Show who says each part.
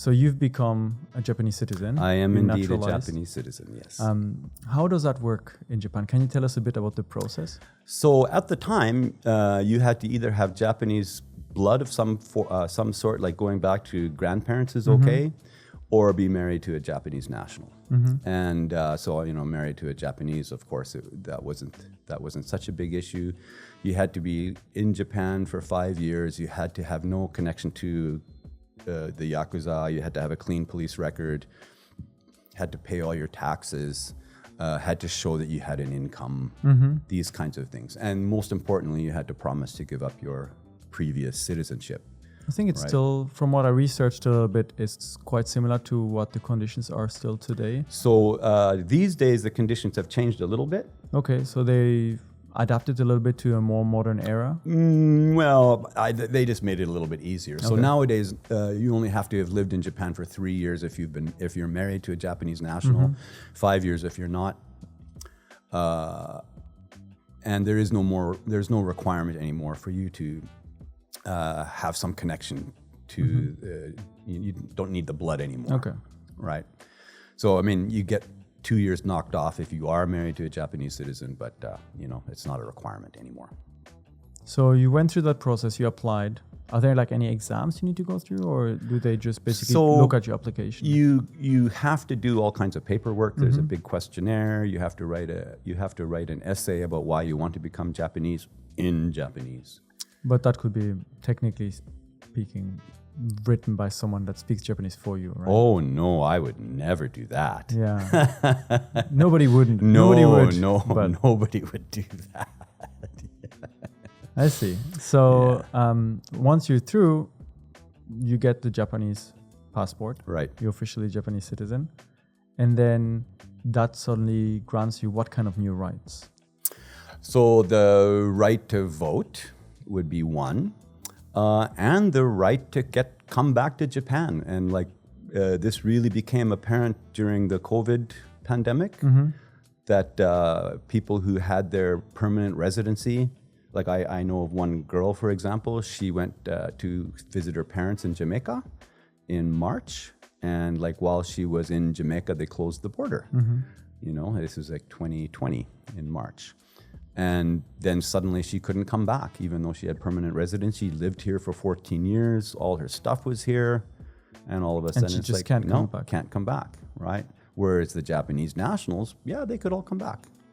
Speaker 1: So you've become a Japanese citizen.
Speaker 2: I am
Speaker 1: You're
Speaker 2: indeed a
Speaker 1: naturalized.
Speaker 2: Japanese citizen, yes.
Speaker 1: How does that work in Japan? Can you tell us a bit about the process?
Speaker 2: So at the time, you had to either have Japanese blood of some sort, like going back to grandparents is okay, or be married to a Japanese national. And so, married to a Japanese, of course, that wasn't such a big issue. You had to be in Japan for 5 years. You had to have no connection to the Yakuza. You had to have a clean police record, had to pay all your taxes, had to show that you had an income, these kinds of things. And most importantly, you had to promise to give up your previous citizenship.
Speaker 1: I think it's still, from what I researched a little bit, it's quite similar to what the conditions are still today.
Speaker 2: So these days, the conditions have changed a little bit.
Speaker 1: Okay, so they adapted a little bit to a more modern era?
Speaker 2: They just made it a little bit easier. So nowadays, you only have to have lived in Japan for 3 years if you're married to a Japanese national, 5 years if you're not. And there's no requirement anymore for you to have some connection to, you don't need the blood anymore.
Speaker 1: Okay.
Speaker 2: Right. So, you get 2 years knocked off if you are married to a Japanese citizen, but, it's not a requirement anymore.
Speaker 1: So you went through that process, you applied. Are there any exams you need to go through, or do they just basically look at your application?
Speaker 2: You have to do all kinds of paperwork. There's a big questionnaire. You have to write an essay about why you want to become Japanese in Japanese.
Speaker 1: But that could be, technically speaking, written by someone that speaks Japanese for you, right?
Speaker 2: Oh, no, I would never do that.
Speaker 1: Yeah. Nobody wouldn't.
Speaker 2: Nobody would do that.
Speaker 1: I see. So once you're through, you get the Japanese passport.
Speaker 2: Right.
Speaker 1: You're officially Japanese citizen. And then that suddenly grants you what kind of new rights?
Speaker 2: So the right to vote would be one. And the right to come back to Japan. And this really became apparent during the COVID pandemic, that people who had their permanent residency, I know of one girl, for example, she went to visit her parents in Jamaica in March. And while she was in Jamaica, they closed the border. This was 2020 in March. And then suddenly she couldn't come back, even though she had permanent residence. She lived here for 14 years. All her stuff was here. And all of a sudden
Speaker 1: it's can't come back.
Speaker 2: Can't come back, right? Whereas the Japanese nationals, they could all come back.